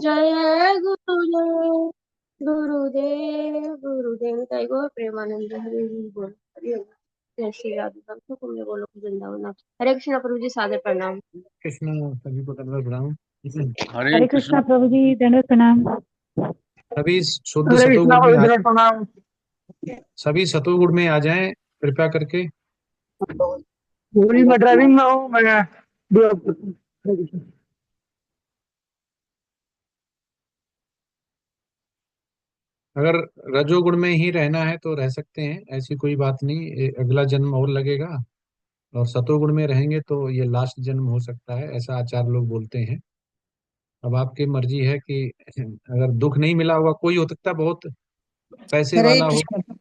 जय गुरुदेव गुरुदेव गुरुदेव जय गो प्रेमानंद हरे हरि बोल हरि हरि। जय श्री राधे भक्तों तुमने बोलो वृंदावन। हरे कृष्णा प्रभु जी, सादर प्रणाम। कृष्ण सभी को दंडवत प्रणाम। हरे हरे कृष्ण। कृष्णा प्रभु जी, दंडवत प्रणाम। सभी शुद्ध हरे कृष्णा सतोगुण में भाई, आ दंडवत प्रणाम। सभी सतोगुण में आ जाएं कृपया करके। गुरु जी, मैं ड्राइविंग में हूँ। मैं हरे कृष्ण। अगर रजोगुण में ही रहना है तो रह सकते हैं, ऐसी कोई बात नहीं। अगला जन्म और लगेगा। और सतोगुण में रहेंगे तो ये लास्ट जन्म हो सकता है, ऐसा आचार्य लोग बोलते हैं। अब आपकी मर्जी है कि अगर दुख नहीं मिला हुआ, कोई हो सकता है बहुत पैसे हरे वाला हो कृष्ण।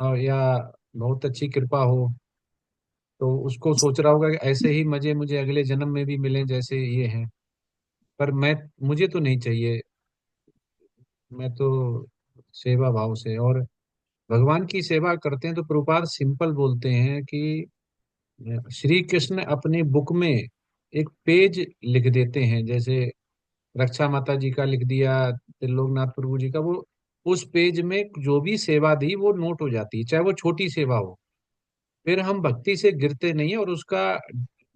और या बहुत अच्छी कृपा हो, तो उसको सोच रहा होगा कि ऐसे ही मजे मुझे अगले जन्म में भी मिलें जैसे ये हैं। पर मुझे तो नहीं चाहिए। मैं तो सेवा भाव से और भगवान की सेवा करते हैं। तो प्रभुपाद सिंपल बोलते हैं कि श्री कृष्ण अपनी बुक में एक पेज लिख देते हैं। जैसे रक्षा माता जी का लिख दिया, त्रिलोकनाथ प्रभु जी का, वो उस पेज में जो भी सेवा दी वो नोट हो जाती है, चाहे वो छोटी सेवा हो। फिर हम भक्ति से गिरते नहीं है। और उसका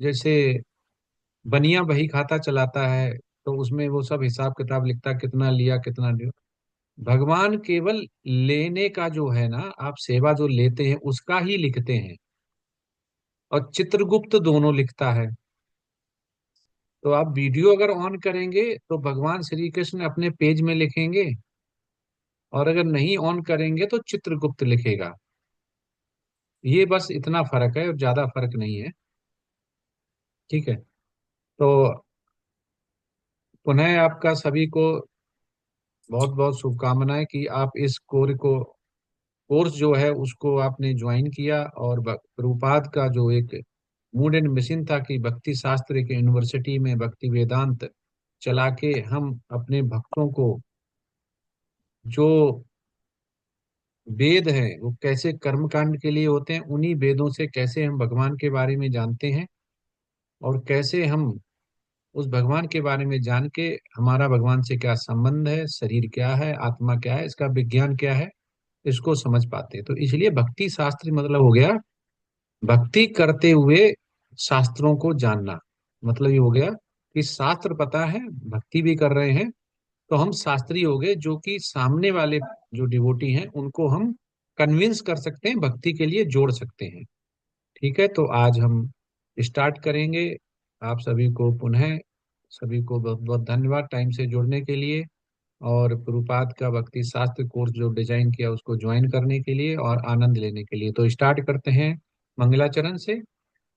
जैसे बनिया बही खाता चलाता है, तो उसमें वो सब हिसाब किताब लिखता, कितना लिया कितना दिया। भगवान केवल लेने का जो है ना, आप सेवा जो लेते हैं उसका ही लिखते हैं। और चित्रगुप्त दोनों लिखता है। तो आप वीडियो अगर ऑन करेंगे तो भगवान श्री कृष्ण अपने पेज में लिखेंगे, और अगर नहीं ऑन करेंगे तो चित्रगुप्त लिखेगा। ये बस इतना फर्क है और ज्यादा फर्क नहीं है। ठीक है। तो पुनः आपका सभी को बहुत बहुत शुभकामनाएं कि आप इस कोर्स जो है उसको आपने ज्वाइन किया। और प्रभुपाद का जो एक मूड एंड मिशन था कि भक्ति शास्त्र के यूनिवर्सिटी में भक्ति वेदांत चला के हम अपने भक्तों को जो वेद हैं वो कैसे कर्मकांड के लिए होते हैं, उन्हीं वेदों से कैसे हम भगवान के बारे में जानते हैं, और कैसे हम उस भगवान के बारे में जान के हमारा भगवान से क्या संबंध है, शरीर क्या है, आत्मा क्या है, इसका विज्ञान क्या है, इसको समझ पाते हैं। तो इसलिए भक्ति शास्त्र मतलब हो गया भक्ति करते हुए शास्त्रों को जानना। मतलब ये हो गया कि शास्त्र पता है, भक्ति भी कर रहे हैं, तो हम शास्त्री हो गए, जो कि सामने वाले जो डिवोटी हैं उनको हम कन्विंस कर सकते हैं, भक्ति के लिए जोड़ सकते हैं। ठीक है। तो आज हम स्टार्ट करेंगे। आप सभी को पुनः सभी को बहुत बहुत धन्यवाद टाइम से जुड़ने के लिए, और प्रभुपाद का भक्ति शास्त्र कोर्स जो डिजाइन किया उसको ज्वाइन करने के लिए और आनंद लेने के लिए। तो स्टार्ट करते हैं मंगलाचरण से।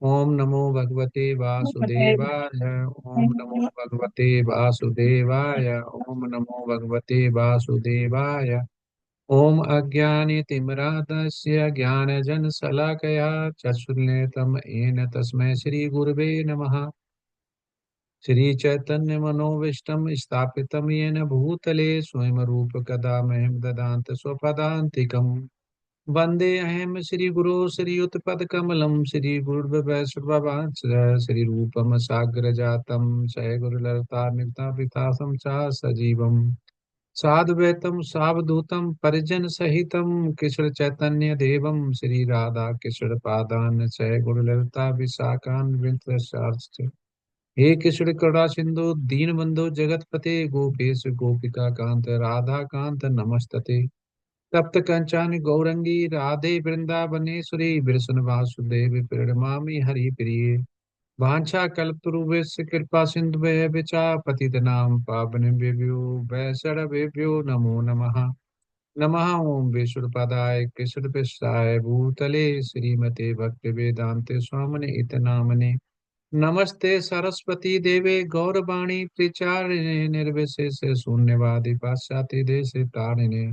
ओम नमो भगवते वासुदेवाय। ओम नमो भगवते वासुदेवाय। ओम नमो भगवते वासुदेवाय। ओम अज्ञानितिमिरान्धस्य ज्ञानजनशलाकया चक्षुर्निमिलितं येन तस्मै श्रीगुरवे नमः। श्रीचैतन्यमनोभीष्टं स्थापितं येन भूतले स्वयं रूपकदा मह्यं ददान्त स्वपदान्तिकम्। वन्देऽहं श्रीगुरो श्रीयुतपदकमलं श्रीगुरुर्वैष्णवांश्च श्रीरूपं साग्रजातं सयगुरुललितामितापितासं च सजीवम् साद्वैतं सावधूतं परिजनसहितं कृष्णचैतन्यदेवं श्रीराधाकृष्णपादान् सयगुरुललिता विशाखान् विंशतिश्च। हे कृष्ण करुणा सिंधु दीनबंधु जगतपते गोपेश गोपिका कांत राधा कांत नमस्तते। तप्त कंचन गौरंगी राधे वृंदावनेश्वरी कृष्ण वासुदेव प्रणमामि हरि प्रिय। वांछा कल्पतरुभ्यश्च कृपा सिन्धुभ्यः विचा पतितनां पावनेभ्यो वैष्णवेभ्यो नमो नमः। नमः ओं विष्णुपदाय कृष्णपृष्ठाय भूतले श्रीमते भक्तिवेदान्ते स्वामिने इति नामने। नमस्ते सरस्वती देवे गौरवाणी प्रचारिणे निर्विशेष शून्यवादी पाश्चात्य देश तारिणे।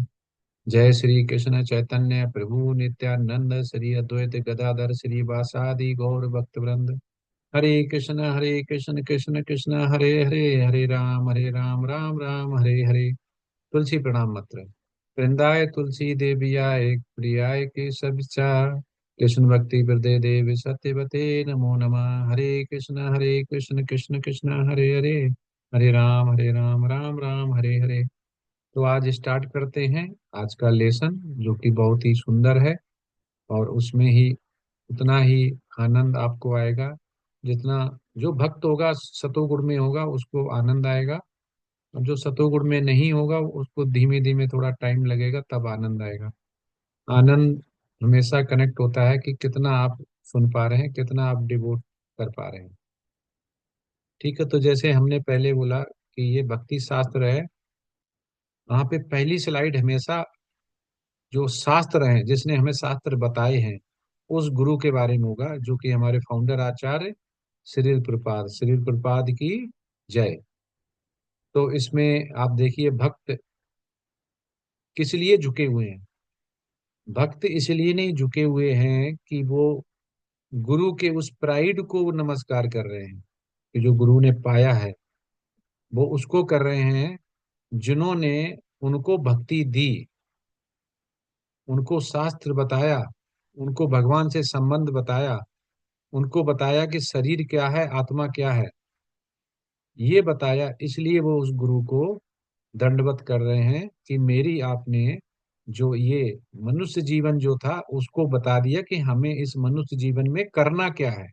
जय श्री कृष्ण चैतन्य प्रभु नित्यानंद श्री अद्वैत गदाधर श्री वासादि गौर भक्त वृंद। हरे कृष्ण कृष्ण कृष्ण हरे हरे, हरे राम राम राम हरे हरे। तुलसी प्रणाम मंत्र। वृंदाय तुलसी देवियाय प्रियाय के सविचार। कृष्ण भक्ति हृदय देव सत्यवते नमो नमः। हरे कृष्ण कृष्ण कृष्ण हरे हरे, हरे राम राम राम हरे हरे। तो आज स्टार्ट करते हैं आज का लेसन, जो कि बहुत ही सुंदर है। और उसमें ही उतना ही आनंद आपको आएगा जितना जो भक्त होगा सतोगुण में होगा उसको आनंद आएगा। और जो सतोगुण में नहीं होगा उसको धीमे धीमे थोड़ा टाइम लगेगा, तब आनंद आएगा। आनंद हमेशा कनेक्ट होता है कि कितना आप सुन पा रहे हैं, कितना आप डिवोट कर पा रहे हैं। ठीक है, तो जैसे हमने पहले बोला कि ये भक्ति शास्त्र है। वहाँ पे पहली स्लाइड हमेशा जो शास्त्र हैं, जिसने हमें शास्त्र बताए हैं, उस गुरु के बारे में होगा, जो कि हमारे फाउंडर आचार्य श्रील प्रपाद, श्रील प्रपाद की जय। तो इसमें आप देखिए, भक्त किस लिए झुके हुए हैं। भक्त इसलिए नहीं झुके हुए हैं कि वो गुरु के उस प्राइड को नमस्कार कर रहे हैं कि जो गुरु ने पाया है, वो उसको कर रहे हैं जिन्होंने उनको भक्ति दी, उनको शास्त्र बताया, उनको भगवान से संबंध बताया, उनको बताया कि शरीर क्या है, आत्मा क्या है, ये बताया। इसलिए वो उस गुरु को दंडवत कर रहे हैं कि मेरी आपने जो ये मनुष्य जीवन जो था उसको बता दिया कि हमें इस मनुष्य जीवन में करना क्या है।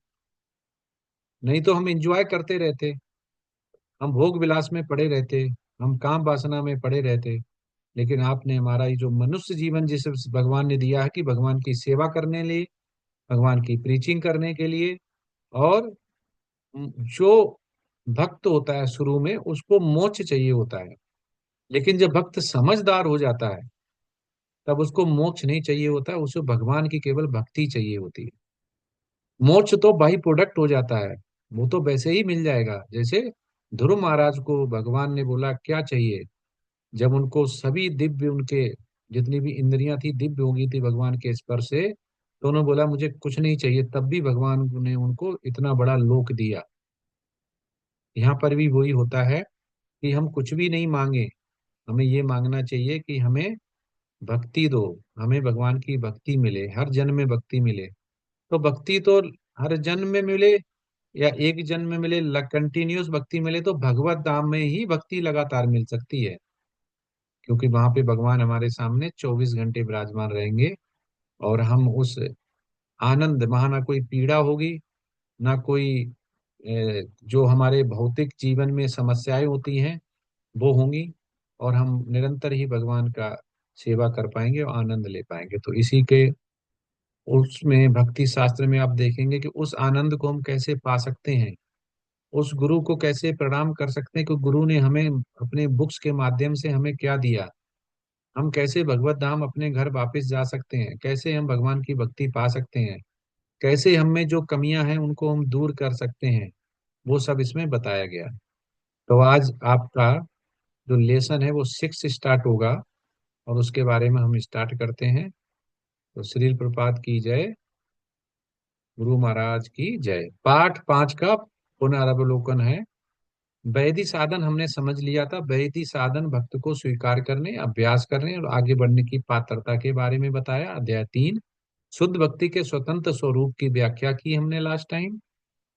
नहीं तो हम एंजॉय करते रहते, हम भोग विलास में पड़े रहते, हम काम वासना में पड़े रहते। लेकिन आपने हमारा ये जो मनुष्य जीवन जिसे भगवान ने दिया है कि भगवान की सेवा करने लिए, भगवान की प्रीचिंग करने के लिए। और जो भक्त होता है शुरू में उसको मोक्ष चाहिए होता है, लेकिन जब भक्त समझदार हो जाता है तब उसको मोक्ष नहीं चाहिए होता है, उसे भगवान की केवल भक्ति चाहिए होती है। मोक्ष तो बाई प्रोडक्ट हो जाता है, वो तो वैसे ही मिल जाएगा। जैसे ध्रुव महाराज को भगवान ने बोला क्या चाहिए, जब उनको सभी दिव्य उनके जितनी भी इंद्रियां थी दिव्य हो गई थी भगवान के स्पर्श से, तो उन्होंने बोला मुझे कुछ नहीं चाहिए, तब भी भगवान ने उनको इतना बड़ा लोक दिया। यहाँ पर भी वही होता है कि हम कुछ भी नहीं मांगे, हमें ये मांगना चाहिए कि हमें भक्ति दो, हमें भगवान की भक्ति मिले, हर जन्म में भक्ति मिले। तो भक्ति तो हर जन्म में मिले या एक जन्म में मिले, कंटिन्यूस भक्ति मिले, तो भगवत धाम में ही भक्ति लगातार मिल सकती है। क्योंकि वहां पे भगवान हमारे सामने 24 घंटे विराजमान रहेंगे। और हम उस आनंद, वहां ना कोई पीड़ा होगी, ना कोई जो हमारे भौतिक जीवन में समस्याएं होती हैं वो होंगी। और हम निरंतर ही भगवान का सेवा कर पाएंगे और आनंद ले पाएंगे। तो इसी के उसमें भक्ति शास्त्र में आप देखेंगे कि उस आनंद को हम कैसे पा सकते हैं, उस गुरु को कैसे प्रणाम कर सकते हैं कि गुरु ने हमें अपने बुक्स के माध्यम से हमें क्या दिया। हम कैसे भगवत धाम अपने घर वापस जा सकते हैं, कैसे हम भगवान की भक्ति पा सकते हैं, कैसे हम में जो कमियां हैं उनको हम दूर कर सकते हैं, वो सब इसमें बताया गया है। तो आज आपका जो लेसन है वो 6 स्टार्ट होगा, और उसके बारे में हम स्टार्ट करते हैं। तो श्रील प्रपात की जय, गुरु महाराज की जय। पाठ 5 का पुनरावलोकन है। वैधि साधन हमने समझ लिया था। वैधि साधन भक्त को स्वीकार करने, अभ्यास करने और आगे बढ़ने की पात्रता के बारे में बताया। अध्याय 3 शुद्ध भक्ति के स्वतंत्र स्वरूप की व्याख्या की हमने लास्ट टाइम।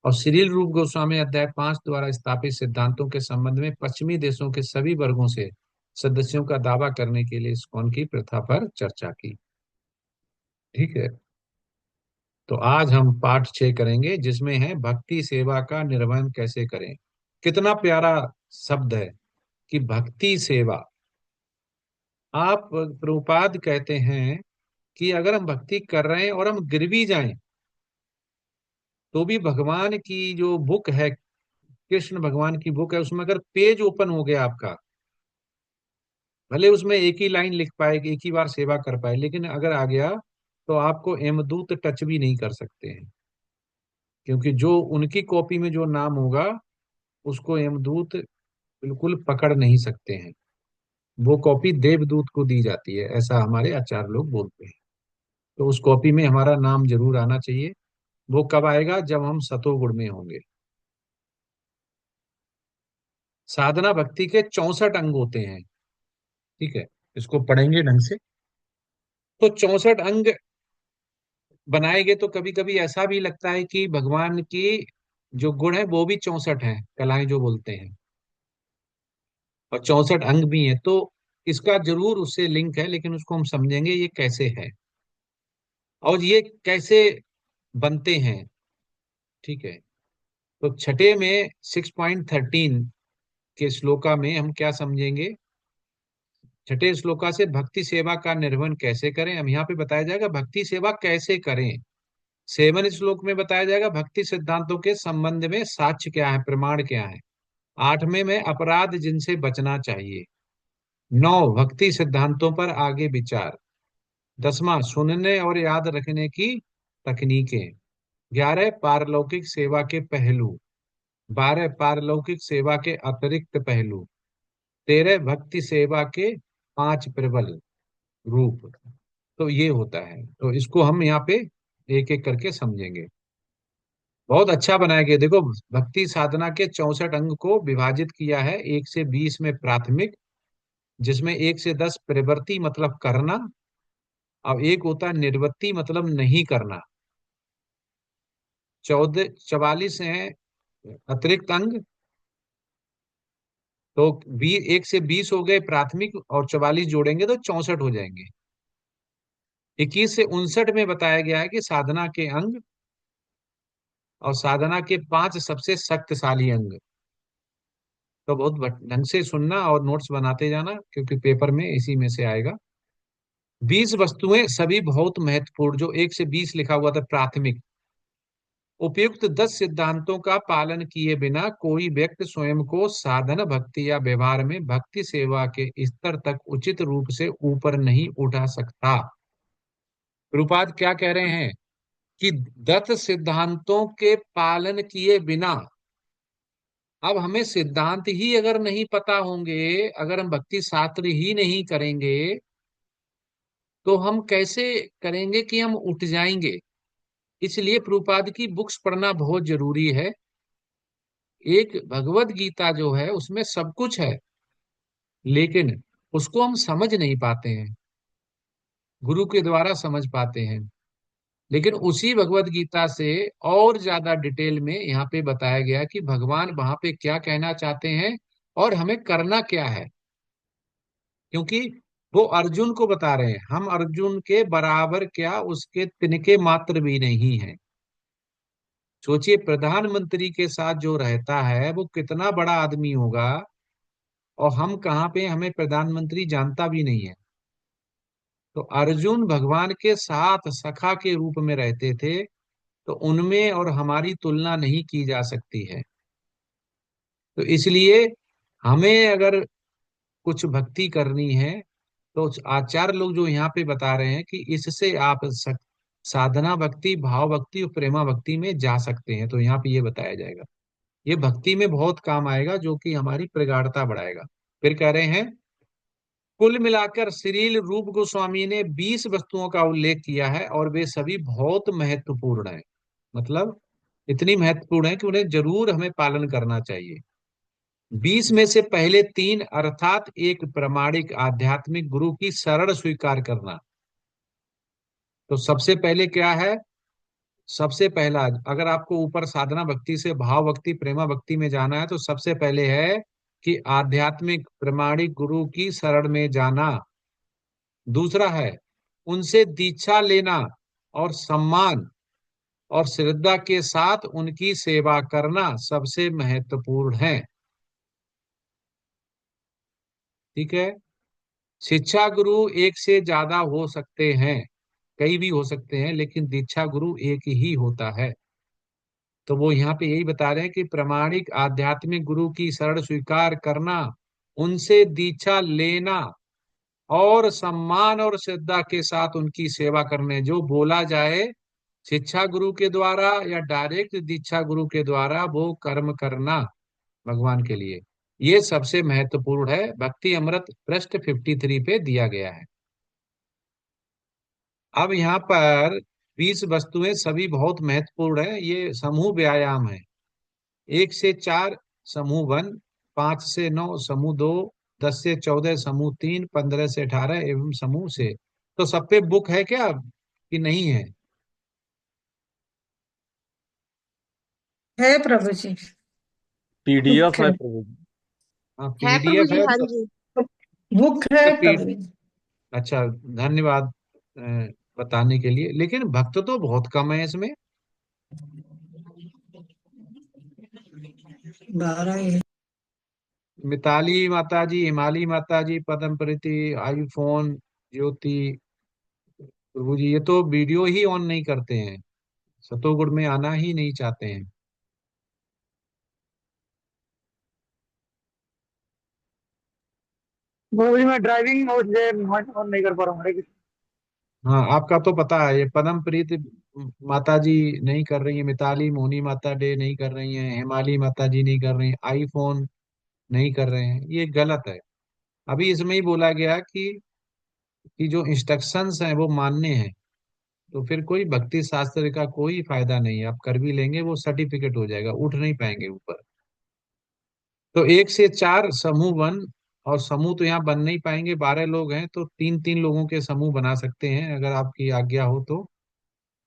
और श्रील रूप गोस्वामी अध्याय 5 द्वारा स्थापित सिद्धांतों के संबंध में पश्चिमी देशों के सभी वर्गों से सदस्यों का दावा करने के लिए इस्कॉन की प्रथा पर चर्चा की। ठीक है, तो आज हम पाठ 6 करेंगे, जिसमें है भक्ति सेवा का निर्वहन कैसे करें। कितना प्यारा शब्द है कि भक्ति सेवा। आप प्रभुपाद कहते हैं कि अगर हम भक्ति कर रहे हैं और हम गिर भी जाएं तो भी भगवान की जो बुक है, कृष्ण भगवान की बुक है, उसमें अगर पेज ओपन हो गया आपका, भले उसमें एक ही लाइन लिख पाए, एक ही बार सेवा कर पाए, लेकिन अगर आ गया तो आपको यमदूत टच भी नहीं कर सकते हैं। क्योंकि जो उनकी कॉपी में जो नाम होगा उसको यमदूत बिल्कुल पकड़ नहीं सकते हैं। वो कॉपी देवदूत को दी जाती है, ऐसा हमारे आचार्य लोग बोलते हैं। तो उस कॉपी में हमारा नाम जरूर आना चाहिए। वो कब आएगा? जब हम सतोगुण में होंगे। साधना भक्ति के 64 अंग होते हैं। ठीक है, इसको पढ़ेंगे ढंग से। तो 64 अंग बनाए गए, तो कभी कभी ऐसा भी लगता है कि भगवान की जो गुण है वो भी 64 हैं, कलाएं जो बोलते हैं। और 64 अंग भी हैं, तो इसका जरूर उससे लिंक है, लेकिन उसको हम समझेंगे ये कैसे है और ये कैसे बनते हैं। ठीक है। तो छठे में 6.13 के श्लोका में हम क्या समझेंगे। छठे श्लोका से भक्ति सेवा का निर्वहन कैसे करें, हम यहाँ पे बताया जाएगा भक्ति सेवा कैसे करें। सेवन श्लोक में बताया जाएगा भक्ति सिद्धांतों के संबंध में साक्ष्य क्या है, प्रमाण क्या है। आठवें में अपराध जिनसे बचना चाहिए। नौ भक्ति सिद्धांतों पर आगे विचार। 10वां सुनने और याद रखने की तकनीकें। 11 पारलौकिक सेवा के पहलू। 12 पारलौकिक सेवा के अतिरिक्त पहलू। 13 भक्ति सेवा के 5 प्रबल रूप। तो ये होता है, तो इसको हम यहाँ पे एक एक करके समझेंगे। बहुत अच्छा बनाया गया, देखो भक्ति साधना के 64 अंग को विभाजित किया है। 1 से 20 में प्राथमिक, जिसमें 1 से 10 प्रवृत्ति मतलब करना, अब एक होता है निर्वृत्ति मतलब नहीं करना। 44 है अतिरिक्त अंग, तो 1 से 20 हो गए प्राथमिक और 44 जोड़ेंगे तो 64 हो जाएंगे। 21 से 59 में बताया गया है कि साधना के अंग और साधना के 5 सबसे शक्तिशाली अंग। तो बहुत ढंग से सुनना और नोट्स बनाते जाना, क्योंकि पेपर में इसी में से आएगा। 20 वस्तुएं सभी बहुत महत्वपूर्ण, जो 1 से 20 लिखा हुआ था प्राथमिक। उपयुक्त 10 सिद्धांतों का पालन किए बिना कोई व्यक्ति स्वयं को साधन भक्ति या व्यवहार में भक्ति सेवा के स्तर तक उचित रूप से ऊपर नहीं उठा सकता। गुरुपाद क्या कह रहे हैं कि 10 सिद्धांतों के पालन किए बिना, अब हमें सिद्धांत ही अगर नहीं पता होंगे, अगर हम भक्ति शास्त्र ही नहीं करेंगे, तो हम कैसे करेंगे कि हम उठ जाएंगे। इसलिए प्रभुपाद की बुक्स पढ़ना बहुत जरूरी है। एक भगवत गीता जो है उसमें सब कुछ है, लेकिन उसको हम समझ नहीं पाते हैं, गुरु के द्वारा समझ पाते हैं। लेकिन उसी भगवत गीता से और ज्यादा डिटेल में यहाँ पे बताया गया कि भगवान वहां पे क्या कहना चाहते हैं और हमें करना क्या है। क्योंकि वो अर्जुन को बता रहे हैं, हम अर्जुन के बराबर क्या, उसके तिनके मात्र भी नहीं है। सोचिए प्रधानमंत्री के साथ जो रहता है वो कितना बड़ा आदमी होगा, और हम कहाँ पे, हमें प्रधानमंत्री जानता भी नहीं है। तो अर्जुन भगवान के साथ सखा के रूप में रहते थे, तो उनमें और हमारी तुलना नहीं की जा सकती है। तो इसलिए हमें अगर कुछ भक्ति करनी है, तो आचार्य लोग जो यहाँ पे बता रहे हैं कि इससे आप साधना भक्ति, भाव भक्ति और प्रेमा भक्ति में जा सकते हैं, तो यहाँ पे ये बताया जाएगा। ये भक्ति में बहुत काम आएगा, जो कि हमारी प्रगाढ़ता बढ़ाएगा। फिर कह रहे हैं कुल मिलाकर श्रील रूप गोस्वामी ने 20 वस्तुओं का उल्लेख किया है और वे सभी बहुत महत्वपूर्ण है। मतलब इतनी महत्वपूर्ण है कि उन्हें जरूर हमें पालन करना चाहिए। 20 में से पहले 3 अर्थात एक प्रामाणिक आध्यात्मिक गुरु की शरण स्वीकार करना। तो सबसे पहले क्या है, सबसे पहला, अगर आपको ऊपर साधना भक्ति से भाव भक्ति प्रेमा भक्ति में जाना है, तो सबसे पहले है कि आध्यात्मिक प्रामाणिक गुरु की शरण में जाना। दूसरा है उनसे दीक्षा लेना और सम्मान और श्रद्धा के साथ उनकी सेवा करना सबसे महत्वपूर्ण है। ठीक है। शिक्षा गुरु एक से ज्यादा हो सकते हैं, कई भी हो सकते हैं, लेकिन दीक्षा गुरु एक ही होता है। तो वो यहाँ पे यही बता रहे हैं कि प्रामाणिक आध्यात्मिक गुरु की शरण स्वीकार करना, उनसे दीक्षा लेना और सम्मान और श्रद्धा के साथ उनकी सेवा करने, जो बोला जाए शिक्षा गुरु के द्वारा या डायरेक्ट दीक्षा गुरु के द्वारा, वो कर्म करना भगवान के लिए, ये सबसे महत्वपूर्ण है। भक्ति अमृत पृष्ठ 53 पे दिया गया है। अब यहाँ पर 20 वस्तुएं सभी बहुत महत्वपूर्ण है, ये समूह व्यायाम है। 1 से 4 समूह 1, 5 से 9 समूह 2, 10 से 14 समूह 3, 15 से 18 एवं समूह से। तो सब पे बुक है क्या कि नहीं है? है प्रभु जी। PDF okay. है प्रभु जी। हाँ है प्रभु पीडीएफ जी, है हाँ तो। जी। बुक है तो तभी। अच्छा, धन्यवाद बताने के लिए, लेकिन भक्त तो बहुत कम है इसमें। 12 ही। मिताली माता जी, हिमाली माता जी, पदम प्रीति, आईफोन, ज्योति, प्रभु जी ये तो वीडियो ही ऑन नहीं करते हैं, सतोगुण में आना ही नहीं चाहते हैं। वो भी मैं ड्राइविंग और ये ऑन नहीं कर पा रहा हूँ। हरे कृष्ण। हाँ आपका तो पता है, ये पदम प्रीत माता जी नहीं कर रही है, मिताली मोनी माता डे नहीं कर रही हैं, हिमाली माता जी नहीं कर रही हैं, आईफोन नहीं कर रहे हैं, ये गलत है। अभी इसमें ही बोला गया कि जो इंस्ट्रक्शंस हैं वो मानने हैं, तो फिर कोई भक्ति शास्त्र का कोई फायदा नहीं है। आप कर भी लेंगे वो सर्टिफिकेट हो जाएगा, उठ नहीं पाएंगे ऊपर। तो 1 से 4 समूह बन, और समूह तो यहाँ बन नहीं पाएंगे, 12 लोग हैं तो 3-3 लोगों के समूह बना सकते हैं अगर आपकी आज्ञा हो तो।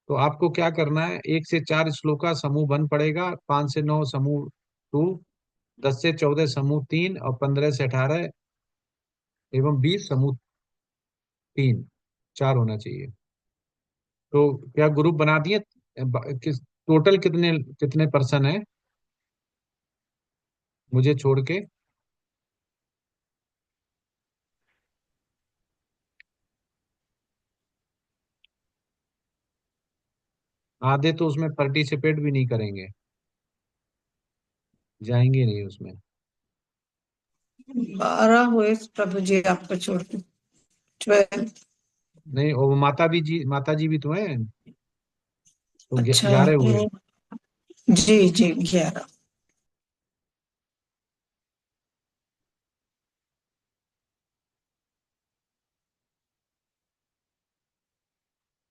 तो आपको क्या करना है, 1 से 4 श्लोक का समूह बन पड़ेगा, 5 से 9 समूह टू, 10 से 14 समूह 3, और 15 से 18 एवं 20 समूह 3, 4 होना चाहिए। तो क्या ग्रुप बना दिए? किस टोटल कितने कितने पर्सन है मुझे छोड़ के? आधे तो उसमें पार्टिसिपेट भी नहीं करेंगे, जाएंगे नहीं उसमें। 12 हुए प्रभु जी आपको छोड़ के। 12। नहीं, और माता जी भी तो हैं, तो अच्छा। 11 हुए। जी जी 11।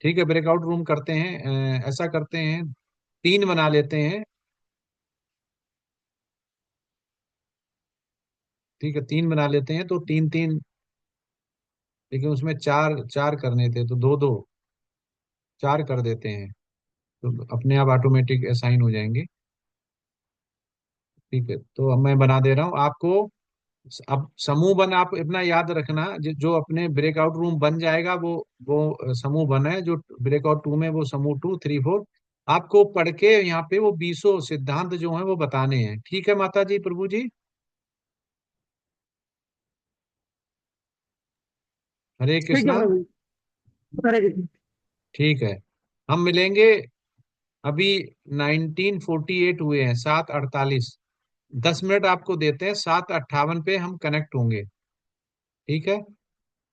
ठीक है, ब्रेकआउट रूम करते हैं, ऐसा करते हैं, 3 बना लेते हैं। ठीक है, 3 बना लेते हैं, तो 3-3, लेकिन उसमें 4-4 करने थे तो 2-2, 4 कर देते हैं, तो अपने आप ऑटोमेटिक असाइन हो जाएंगे। ठीक है, तो अब मैं बना दे रहा हूँ आपको। अब समूह बन आप अपना याद रखना, जो अपने ब्रेकआउट रूम बन जाएगा वो समूह बन है, जो ब्रेकआउट 2 में वो समूह 2, 3, 4 आपको पढ़ के यहाँ पे वो 20 सिद्धांत जो है वो बताने हैं। ठीक है माता जी, प्रभु जी, हरे ठीक है कृष्णा। प्रभु जी। हरे कृष्ण। ठीक है, हम मिलेंगे। अभी 1948 हुए हैं, 7:48, 10 मिनट आपको देते हैं, 7:58 पे हम कनेक्ट होंगे। ठीक है,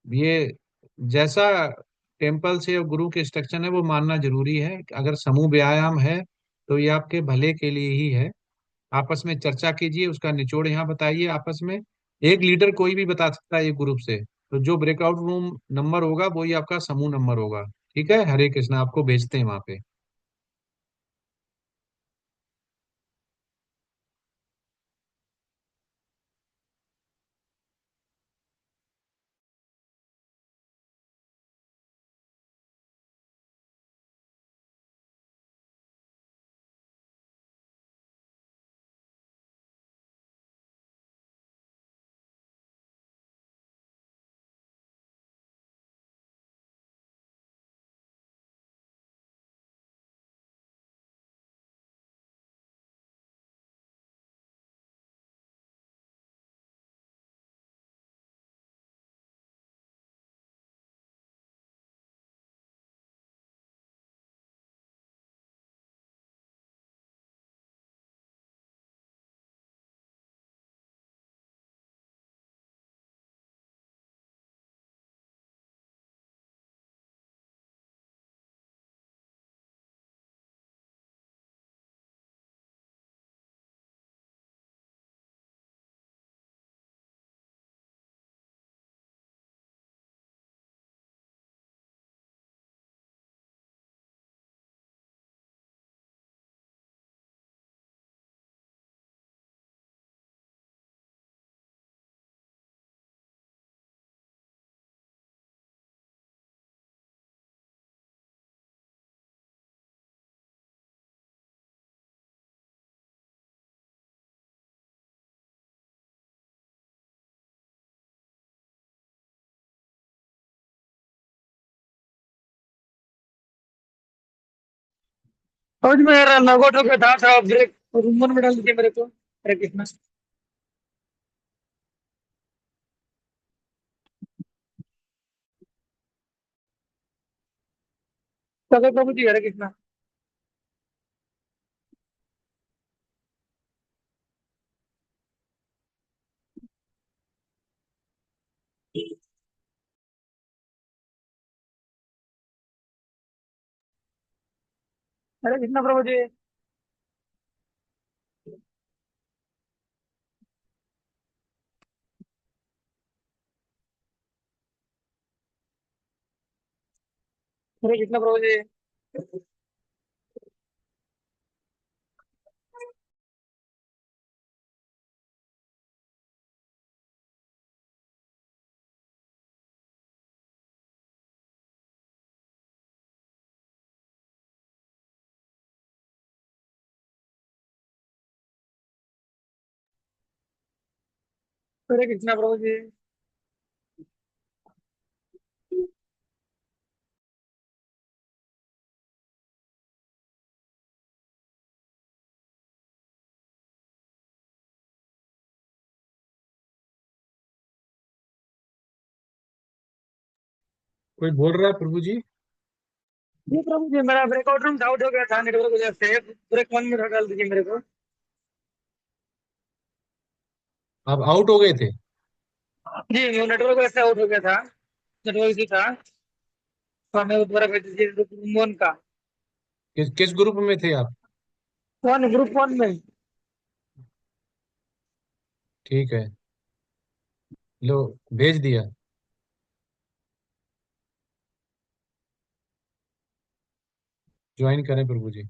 ये जैसा टेम्पल से और गुरु के इंस्ट्रक्शन है वो मानना जरूरी है। अगर समूह व्यायाम है तो ये आपके भले के लिए ही है। आपस में चर्चा कीजिए, उसका निचोड़ यहाँ बताइए आपस में। एक लीडर कोई भी बता सकता है एक ग्रुप से, तो जो ब्रेकआउट रूम नंबर होगा वही आपका समूह नंबर होगा। ठीक है, हरे कृष्णा, आपको भेजते हैं वहां पे। समझ में आ रहा लॉगआउट हो गया था थोड़ा ब्रेक रूम वन में डाल दीजिए मेरे को। हरे कृष्णा। सदर प्रभु जी हरे कृष्णा। हरे कृष्णा प्रभु जी। हरे कृष्णा प्रभु जी। हरे कृष्णा प्रभु जी। कोई बोल रहा है प्रभु जी? जी प्रभु जी मेरा ब्रेकआउट रूम आउट हो गया था नेटवर्क वजह से। ब्रेक वन में डाल दीजिए मेरे को। आप आउट हो गए थे? जी वो नेटवर्क वजह से आउट हो गया था। नेटवर्क ही था। तो हमें दोबारा भेज दीजिए रूम वन का। किस ग्रुप में थे आप? वन ग्रुप वन में। ठीक है, लो, भेज दिया। ज्वाइन करें प्रभु जी।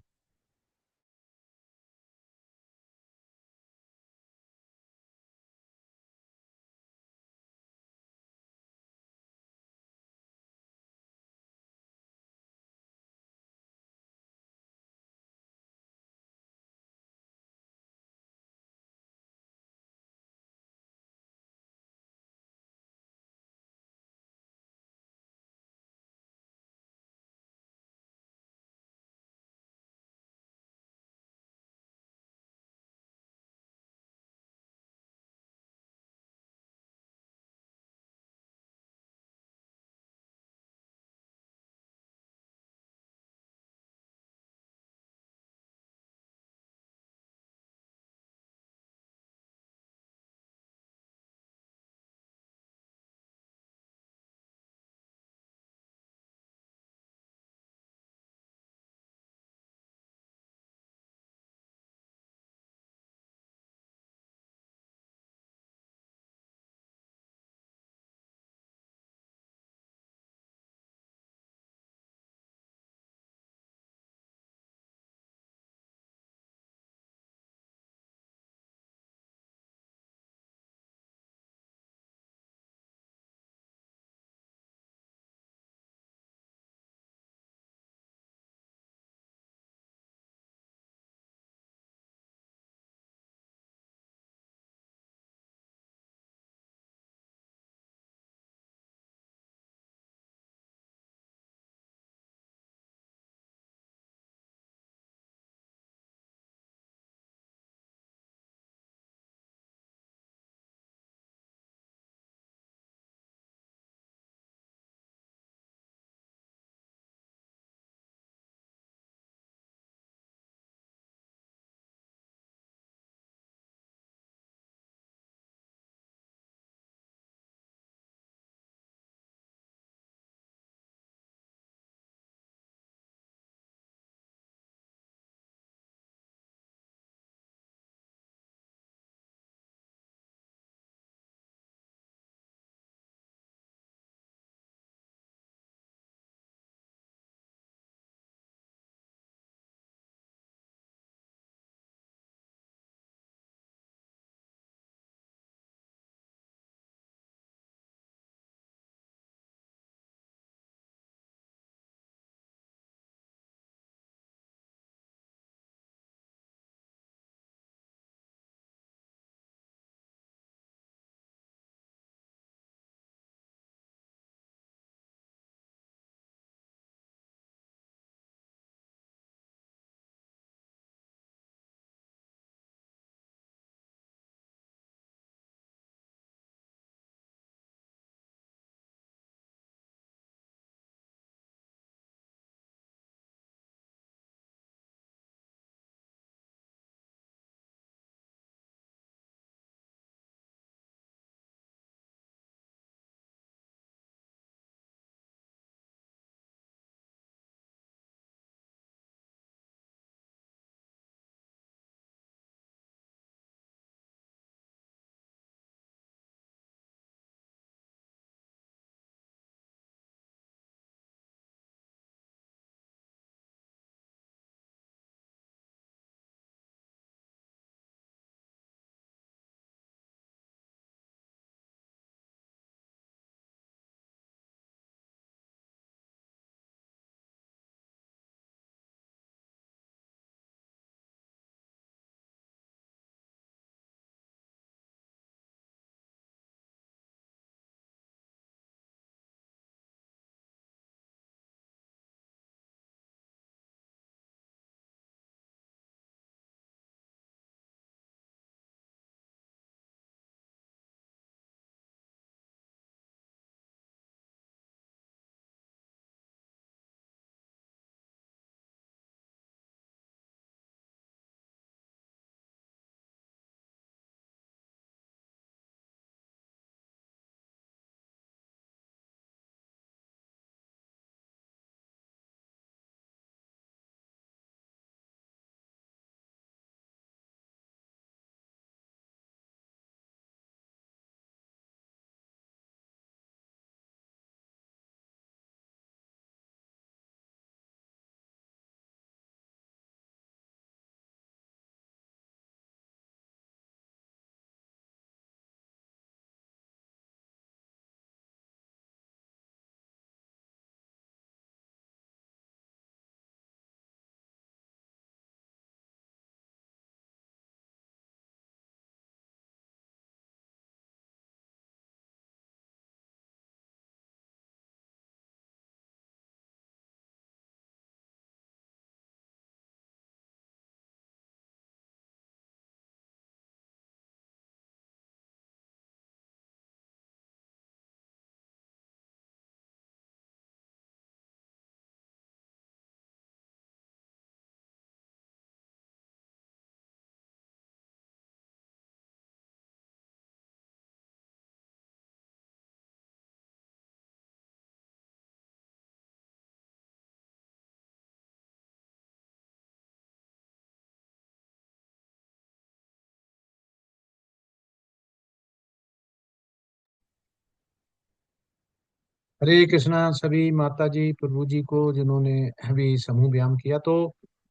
हरे कृष्णा सभी माता जी प्रभु जी को जिन्होंने अभी समूह व्यायाम किया। तो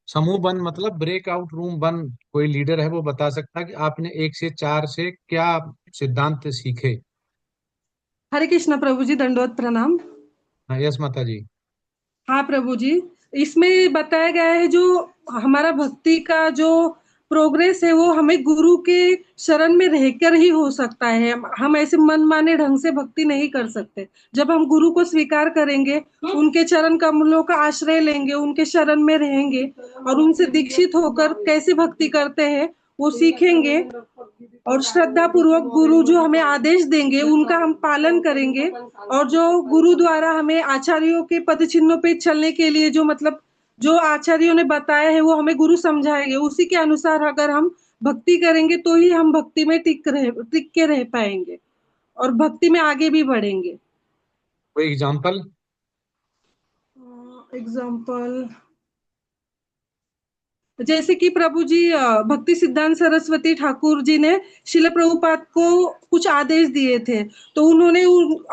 समूह बंद मतलब ब्रेकआउट रूम बंद, कोई लीडर है वो बता सकता है कि आपने 1 से 4 से क्या सिद्धांत सीखे? हरे कृष्ण प्रभु जी, दंडवत प्रणाम। हाँ, यस माता जी। हाँ प्रभु जी, इसमें बताया गया है जो हमारा भक्ति का जो प्रोग्रेस है वो हमें गुरु के शरण में रहकर ही हो सकता है। हम ऐसे मनमाने ढंग से भक्ति नहीं कर सकते। जब हम गुरु को स्वीकार करेंगे, उनके चरण कमलों का आश्रय लेंगे, उनके शरण में रहेंगे और उनसे दीक्षित होकर कैसे भक्ति करते हैं वो सीखेंगे और श्रद्धा पूर्वक गुरु जो हमें आदेश देंगे उनका हम पालन करेंगे। और जो गुरु द्वारा हमें आचार्यों के पद चिन्हों पे चलने के लिए जो मतलब जो आचार्यों ने बताया है वो हमें गुरु समझाएंगे, उसी के अनुसार अगर हम भक्ति करेंगे तो ही हम भक्ति में टिक के रह पाएंगे और भक्ति में आगे भी बढ़ेंगे। कोई एग्जाम्पल? एग्जाम्पल जैसे कि प्रभु जी भक्ति सिद्धांत सरस्वती ठाकुर जी ने शिल प्रभुपाद को कुछ आदेश दिए थे, तो उन्होंने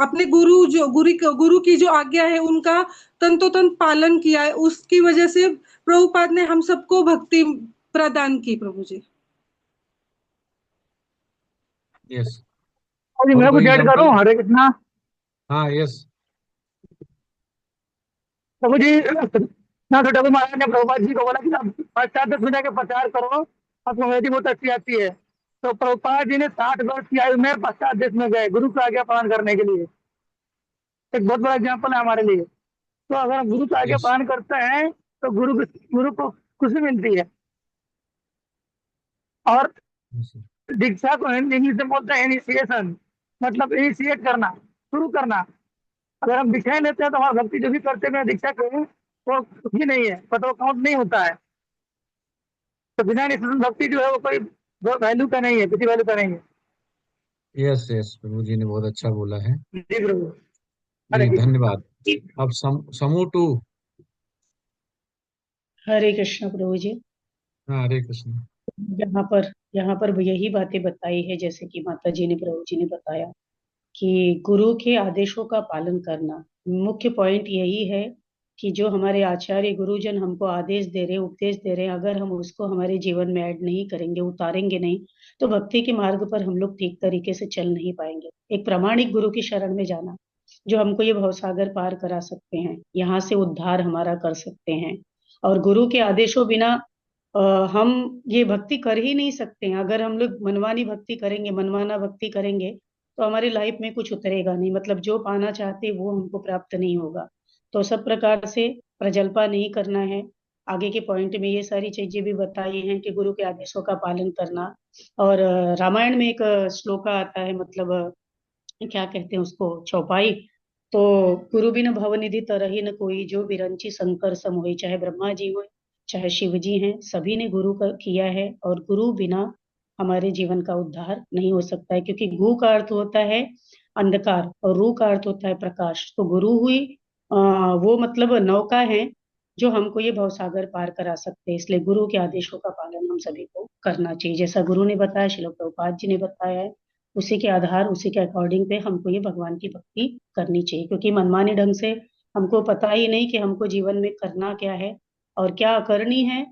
अपने गुरु की जो आज्ञा है उनका तंतोतंत पालन किया है। उसकी वजह से प्रभुपाद ने हम सबको भक्ति प्रदान की प्रभु जी। यस। अभी और मैं कोई कुछ ऐड एग्जाम्पल? करूं? हरे कृष्णा हाँ, यस। प्रभु जी। ना तो डबू महाराज ने प्रभुपाद जी को बोला कि आप पश्चात सुना के प्रचार करो, आपको अंग्रेजी बहुत अच्छी आती है। तो प्रभुपाद जी ने 60 वर्ष की आयु में पश्चात देश में गए गुरु का आज्ञा पालन करने के लिए। एक बहुत बड़ा एग्जाम्पल है हमारे लिए। तो अगर हम गुरु का आज्ञा यस। पालन करते हैं तो गुरु को खुशी मिलती है। और दीक्षा को इंग्लिश में बोलते हैं इनिशिएशन, मतलब इनिशिएट करना, शुरू करना। अगर हम दीक्षाएं लेते हैं तो हमारी भक्ति जो भी करते हैं दीक्षा के वो कुछ भी नहीं है, मतलब वो काउंट नहीं होता है। तो बिना इनिशिएशन भक्ति जो है वो कोई वैल्यू का नहीं है, किसी वैल्यू का नहीं है। यस, यस प्रभु जी ने बहुत अच्छा बोला है। जी प्रभु। जी हरे कृष्ण। धन्यवाद। अब समूह 2। हरे कृष्ण प्रभु जी। हाँ, हरे कृष्ण। यहाँ पर यही बातें बताई है जैसे कि माता जी ने प्रभु जी ने बताया कि गुरु के आदेशों का पालन करना। मुख्य पॉइंट यही है कि जो हमारे आचार्य गुरुजन हमको आदेश दे रहे हैं, उपदेश दे रहे हैं, अगर हम उसको हमारे जीवन में ऐड नहीं करेंगे, उतारेंगे नहीं, तो भक्ति के मार्ग पर हम लोग ठीक तरीके से चल नहीं पाएंगे। एक प्रामाणिक गुरु की शरण में जाना जो हमको ये भवसागर पार करा सकते हैं, यहाँ से उद्धार हमारा कर सकते हैं। और गुरु के आदेशों बिना अ, हम ये भक्ति कर ही नहीं सकते हैं। अगर हम लोग मनमानी भक्ति करेंगे, मनमाना भक्ति करेंगे, तो हमारी लाइफ में कुछ उतरेगा नहीं, मतलब जो पाना चाहते वो हमको प्राप्त नहीं होगा। तो सब प्रकार से प्रजल्पा नहीं करना है। आगे के पॉइंट में ये सारी चीजें भी बताई हैं कि गुरु के आदेशों का पालन करना। और रामायण में एक श्लोक आता है, मतलब क्या कहते हैं उसको, चौपाई। तो गुरु बिन भवनिधि तरहि न कोई, जो बिरंची शंकर सम होई। चाहे ब्रह्मा जी हो, चाहे शिव जी हैं, सभी ने गुरु का किया है। और गुरु बिना हमारे जीवन का उद्धार नहीं हो सकता है, क्योंकि गु का अर्थ होता है अंधकार और रू का अर्थ होता है प्रकाश। तो गुरु हुई वो मतलब नौका है जो हमको ये भवसागर पार करा सकते हैं। इसलिए गुरु के आदेशों का पालन हम सभी को करना चाहिए, जैसा गुरु ने बताया, श्रील प्रभुपाद जी ने बताया है। उसी के आधार, उसी के अकॉर्डिंग पे हमको ये भगवान की भक्ति करनी चाहिए, क्योंकि मनमानी ढंग से हमको पता ही नहीं कि हमको जीवन में करना क्या है और क्या करनी है,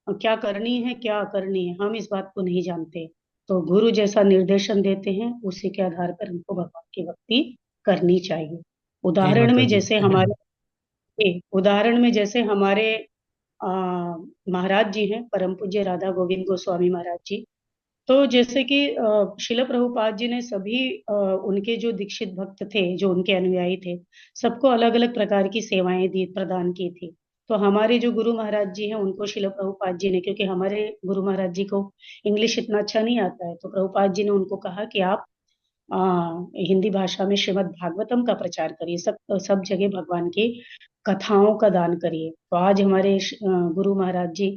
और क्या करनी है क्या अकरनी है, हम इस बात को नहीं जानते। तो गुरु जैसा निर्देशन देते हैं उसी के आधार पर हमको भगवान की भक्ति करनी चाहिए। जी उदाहरण माता में जी। जैसे हमारे उदाहरण में जैसे हमारे आ, महाराज जी हैं, परम पूज्य राधा गोविंद गोस्वामी महाराज जी। तो जैसे कि शिल प्रभुपाद जी ने सभी उनके जो दीक्षित भक्त थे, जो उनके अनुयायी थे, सबको अलग अलग प्रकार की सेवाएं दी, प्रदान की थी। तो हमारे जो गुरु महाराज जी हैं उनको शिल प्रभुपाद जी ने, क्योंकि हमारे गुरु महाराज जी को इंग्लिश इतना अच्छा नहीं आता है, तो प्रभुपाद जी ने उनको कहा कि आप आ, हिंदी भाषा में श्रीमद् भागवतम का प्रचार करिए, सब सब जगह भगवान की कथाओं का दान करिए। तो आज हमारे गुरु महाराज जी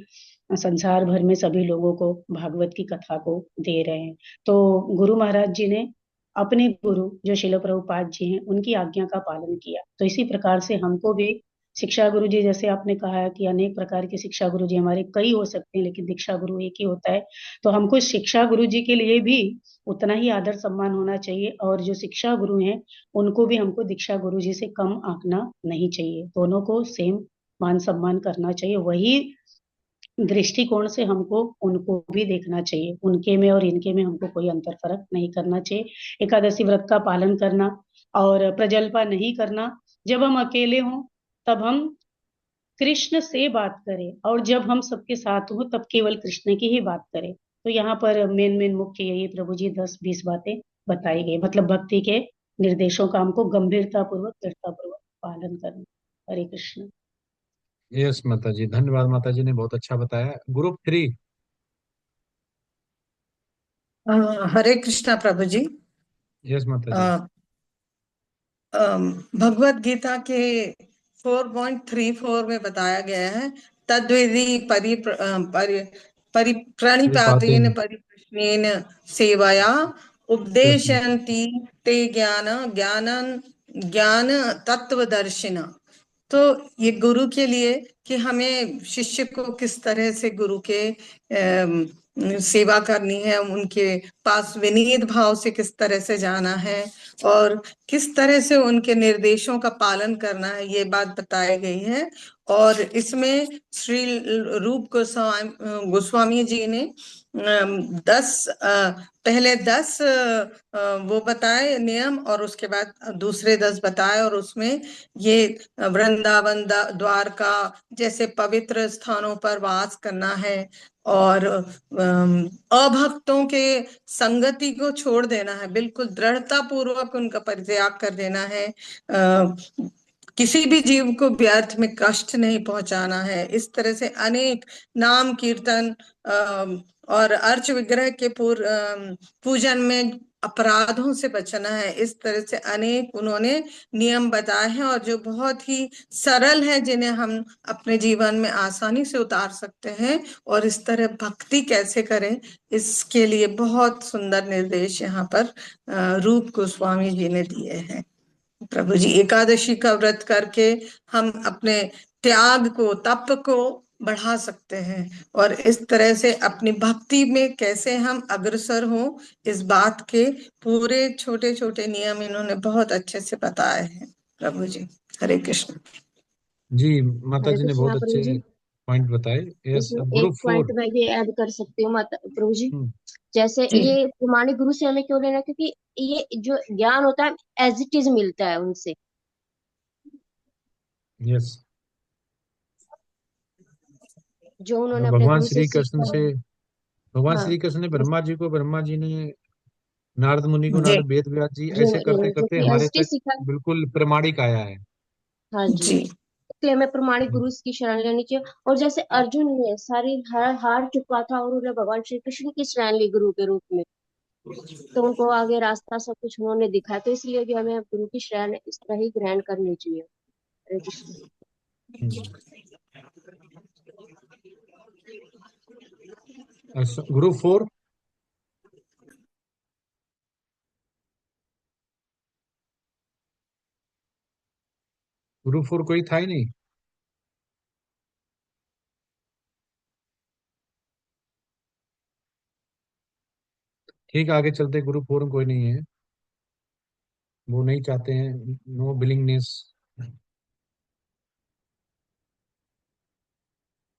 संसार भर में सभी लोगों को भागवत की कथा को दे रहे हैं। तो गुरु महाराज जी ने अपने गुरु जो शिल प्रभुपाद जी हैं उनकी आज्ञा का पालन किया। तो इसी प्रकार से हमको भी शिक्षा गुरु जी जैसे आपने कहा कि अनेक प्रकार के शिक्षा गुरु जी हमारे कई हो सकते हैं, लेकिन दीक्षा गुरु एक ही होता है। तो हमको शिक्षा गुरु जी के लिए भी उतना ही आदर सम्मान होना चाहिए, और जो शिक्षा गुरु हैं उनको भी हमको दीक्षा गुरु जी से कम आंकना नहीं चाहिए। दोनों को सेम मान सम्मान करना चाहिए। वही दृष्टिकोण से हमको उनको भी देखना चाहिए, उनके में और इनके में हमको कोई अंतर फर्क नहीं करना चाहिए। एकादशी व्रत का पालन करना और प्रजल्पा नहीं करना, जब हम अकेले हों तब हम कृष्ण से बात करें, और जब हम सबके साथ हो तब केवल कृष्ण की ही बात करें। तो यहाँ पर मेन मेन मुख्य यही प्रभु जी 10-20 बातें बताई गई, मतलब भक्ति के निर्देशों का हमको गंभीरता पूर्वक दृढ़ता पूर्वक पालन करना। हरे कृष्ण। यस माता जी, धन्यवाद। माता जी ने बहुत अच्छा बताया। ग्रुप 3। हरे कृष्णा प्रभु जी। यस माता जी। अ, भगवत गीता के 4.34 में बताया गया है, तद्विधि परिप्रणिपातेन पातेन। परिप्रश्नेन सेवया कृष्ण। उपदेशन्ति ते ज्ञान तत्वदर्शिन। तो ये गुरु के लिए कि हमें शिष्य को किस तरह से गुरु के सेवा करनी है, उनके पास विनीत भाव से किस तरह से जाना है और किस तरह से उनके निर्देशों का पालन करना है, ये बात बताई गई है। और इसमें श्री रूप गोस्वामी जी ने 10 पहले 10 वो बताए नियम, और उसके बाद दूसरे 10 बताए, और उसमें ये वृंदावन द्वारका जैसे पवित्र स्थानों पर वास करना है, और अभक्तों के संगति को छोड़ देना है, बिल्कुल दृढ़ता पूर्वक उनका परित्याग कर देना है, किसी भी जीव को व्यर्थ में कष्ट नहीं पहुंचाना है। इस तरह से अनेक नाम कीर्तन और अर्च विग्रह के पूजन में अपराधों से बचना है। इस तरह से अनेक उन्होंने नियम बताए हैं, और जो बहुत ही सरल है, जिन्हें हम अपने जीवन में आसानी से उतार सकते हैं, और इस तरह भक्ति कैसे करें, इसके लिए बहुत सुंदर निर्देश यहाँ पर रूप गोस्वामी जी ने दिए हैं। प्रभु जी, एकादशी का व्रत करके हम अपने त्याग को, तप को बढ़ा सकते हैं, और इस तरह से अपनी भक्ति में कैसे हम अग्रसर हों, इस बात के पूरे छोटे छोटे नियम इन्होंने बहुत अच्छे से बताए हैं। प्रभु जी, हरे कृष्ण। जी, माता हरे जी ने कृष्णा बहुत प्रभु अच्छे जी। पॉइंट बताए। यस, इसमें अब एक ग्रुप 4। पॉइंट मैं भी ऐड कर सकती हूँ माता प्रभु जी। जैसे जी ये प्रमाणिक गुरु से हमें क्यों लेना, क्योंकि ये जो ज्ञान होता है एज इट इज मिलता है उनसे। यस, जो उन्होंने अपने भगवान गुरु से श्री कृष्ण सीखा से, है। भगवान हाँ, श्री कृष्ण ने ब्रह्मा जी को, ब्रह्मा जी ने नारद मुनि को, जी नारद वेद व्यास जी, ऐसे करते जो करते कि एज हमारे इट इज तक सीखा है। बिल्कुल प्रमाणिक आया है। हाँ जी, जी इसलिए हमें प्रमाणिक गुरु की शरण लेनी चाहिए। और जैसे अर्जुन ने सारी हार चुका था और उन्हें भगवान श्री कृष्ण की शरण ली गुरु के रूप में, तो उनको आगे रास्ता सब कुछ उन्होंने दिखाया। तो इसलिए भी हमें गुरु की शरण इस तरह ही ग्रहण करनी चाहिए। हरे कृष्ण। ग्रुप 4। ग्रुप 4 कोई था ही नहीं। ठीक है, आगे चलते। ग्रुप 4 में कोई नहीं है, वो नहीं चाहते हैं, नो बिलिंगनेस।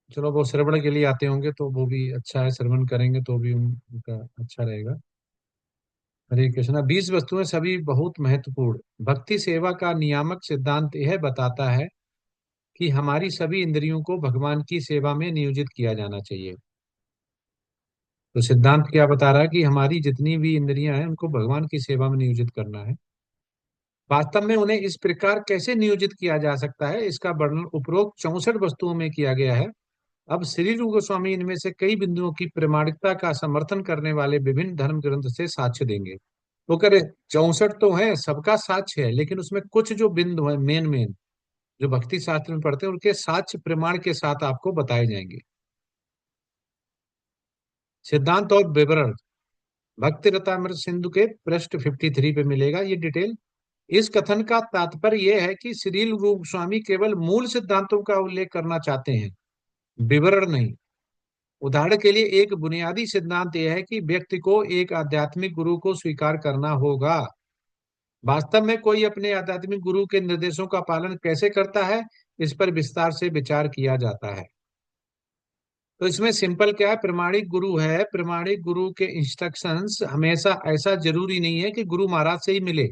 चलो, वो श्रवण के लिए आते होंगे तो वो भी अच्छा है, श्रवण करेंगे तो भी उनका अच्छा रहेगा। हरे कृष्णा। 20 वस्तुएं सभी बहुत महत्वपूर्ण। भक्ति सेवा का नियामक सिद्धांत यह बताता है कि हमारी सभी इंद्रियों को भगवान की सेवा में नियोजित किया जाना चाहिए। तो सिद्धांत क्या बता रहा है कि हमारी जितनी भी इंद्रियां हैं उनको भगवान की सेवा में नियोजित करना है। वास्तव में उन्हें इस प्रकार कैसे नियोजित किया जा सकता है, इसका वर्णन उपरोक्त 64 वस्तुओं में किया गया है। अब श्री रूप गोस्वामी इनमें से कई बिंदुओं की प्रामाणिकता का समर्थन करने वाले विभिन्न धर्म ग्रंथ से साक्ष्य देंगे। वो करे 64 तो है, सबका साक्ष्य है, लेकिन उसमें कुछ जो बिंदु है मेन मेन, जो भक्ति शास्त्र में पढ़ते हैं, उनके साक्ष्य प्रमाण के साथ आपको बताए जाएंगे। सिद्धांत और विवरण भक्ति रतामृत सिंधु के पृष्ठ 53 पे मिलेगा ये डिटेल। इस कथन का तात्पर्य यह है कि श्रील रूप स्वामी केवल मूल सिद्धांतों का उल्लेख करना चाहते हैं, विवरण नहीं। उदाहरण के लिए एक बुनियादी सिद्धांत यह है कि व्यक्ति को एक आध्यात्मिक गुरु को स्वीकार करना होगा। वास्तव में कोई अपने आध्यात्मिक गुरु के निर्देशों का पालन कैसे करता है, इस पर विस्तार से विचार किया जाता है। तो इसमें सिंपल क्या है, प्रमाणिक गुरु है, प्रमाणिक गुरु के इंस्ट्रक्शंस हमेशा ऐसा जरूरी नहीं है कि गुरु महाराज से ही मिले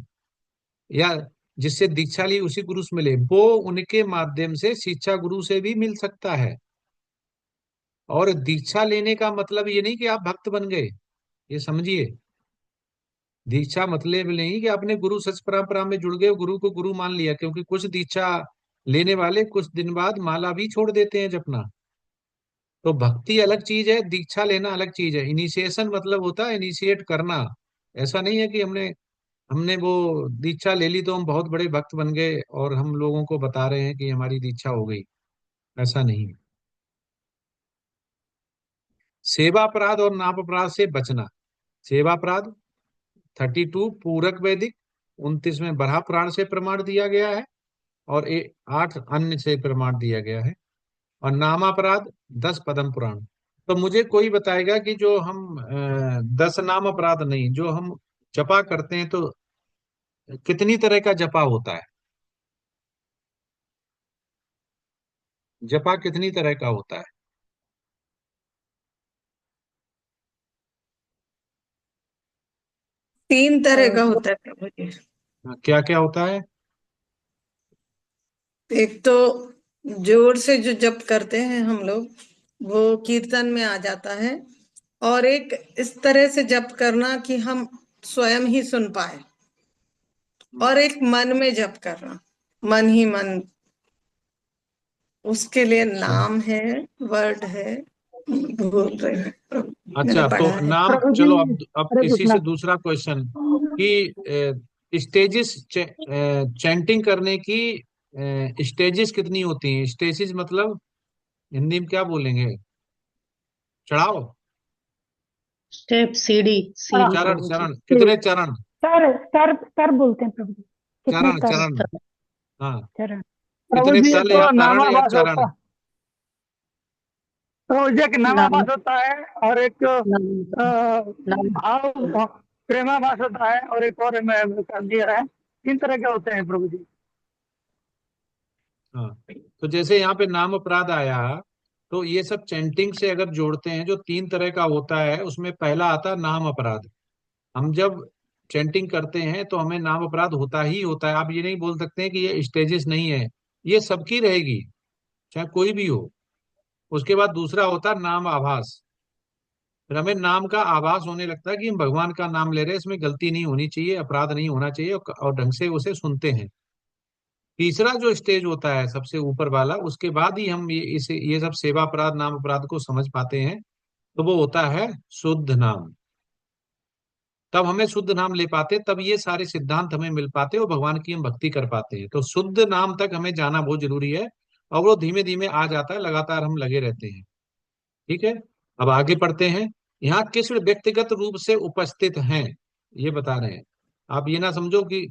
या जिससे दीक्षा ली उसी गुरु से मिले, वो उनके माध्यम से शिक्षा गुरु से भी मिल सकता है। और दीक्षा लेने का मतलब ये नहीं कि आप भक्त बन गए, ये समझिए। दीक्षा मतलब नहीं कि आपने गुरु सच परंपरा में जुड़ गए, गुरु को गुरु मान लिया, क्योंकि कुछ दीक्षा लेने वाले कुछ दिन बाद माला भी छोड़ देते हैं जपना। तो भक्ति अलग चीज है, दीक्षा लेना अलग चीज है। इनिशिएशन मतलब होता है इनिशिएट करना। ऐसा नहीं है कि हमने हमने वो दीक्षा ले ली तो हम बहुत बड़े भक्त बन गए और हम लोगों को बता रहे हैं कि हमारी दीक्षा हो गई, ऐसा नहीं है। सेवा अपराध और नाप अपराध से बचना। सेवा अपराध 32 पूरक वैदिक, 29 में बराह पुराण से प्रमाण दिया गया है और 8 अन्य से प्रमाण दिया गया है। और नामापराध 10 पद्म पुराण। तो मुझे कोई बताएगा कि जो हम 10 नाम अपराध नहीं, जो हम जपा करते हैं तो कितनी तरह का जपा होता है? जपा कितनी तरह का होता है? 3 तरह का होता है प्रभु जी। क्या क्या होता है? एक तो जोर से जो जप करते हैं हम लोग, वो कीर्तन में आ जाता है। और एक इस तरह से जप करना कि हम स्वयं ही सुन पाए। और एक मन में जप करना, मन ही मन, उसके लिए नाम है, वर्ड है, भूल रहे हैं प्रभु, मैंने अच्छा, तो पढ़ा है। नाम, प्रभु जी, चलो अब हरे इसी कृष्णा। से दूसरा क्वेश्चन कि स्टेजेस चैंटिंग करने की स्टेजेस कितनी होती हैं? स्टेजेस मतलब हिंदी में क्या बोलेंगे? चढ़ाव, स्टेप, सीढ़ी हाँ, सीढ़ी चरण, प्रभु जी। चरण, कितने चरण? सर बोलते हैं प्रभु जी, कितने चरण, तर चरण। हाँ, चरण। प्रभु कितने जी तल या तो तरण या नामाभास चरण? होता, प्रभु जी एक नाम नामाभास होता है और एक नाम नाम भाव प्रेमाभास होता है और एक और मैं कर दिया है। 3 तरह के होते हैं प्रभु जी। हाँ, तो जैसे यहाँ पे नाम अपराध आया, तो ये सब चैंटिंग से अगर जोड़ते हैं, जो 3 तरह का होता है उसमें पहला आता है नाम अपराध। हम जब चैंटिंग करते हैं तो हमें नाम अपराध होता ही होता है। आप ये नहीं बोल सकते हैं कि ये स्टेजेस नहीं है, ये सबकी रहेगी, चाहे कोई भी हो। उसके बाद दूसरा होता है नाम आभास। फिर हमें नाम का आभास होने लगता है कि हम भगवान का नाम ले रहे हैं, इसमें गलती नहीं होनी चाहिए, अपराध नहीं होना चाहिए, और ढंग से उसे सुनते हैं। तीसरा जो स्टेज होता है सबसे ऊपर वाला, उसके बाद ही हम ये सब सेवा अपराध, नाम अपराध को समझ पाते हैं। तो वो होता है शुद्ध नाम। तब हमें शुद्ध नाम ले पाते, तब ये सारे सिद्धांत हमें मिल पाते और भगवान की हम भक्ति कर पाते हैं। तो शुद्ध नाम तक हमें जाना बहुत जरूरी है, और वो धीमे धीमे आ जाता है, लगातार हम लगे रहते हैं। ठीक है, अब आगे पढ़ते हैं। यहाँ कृष्ण व्यक्तिगत रूप से उपस्थित हैं, ये बता रहे हैं। आप ये ना समझो कि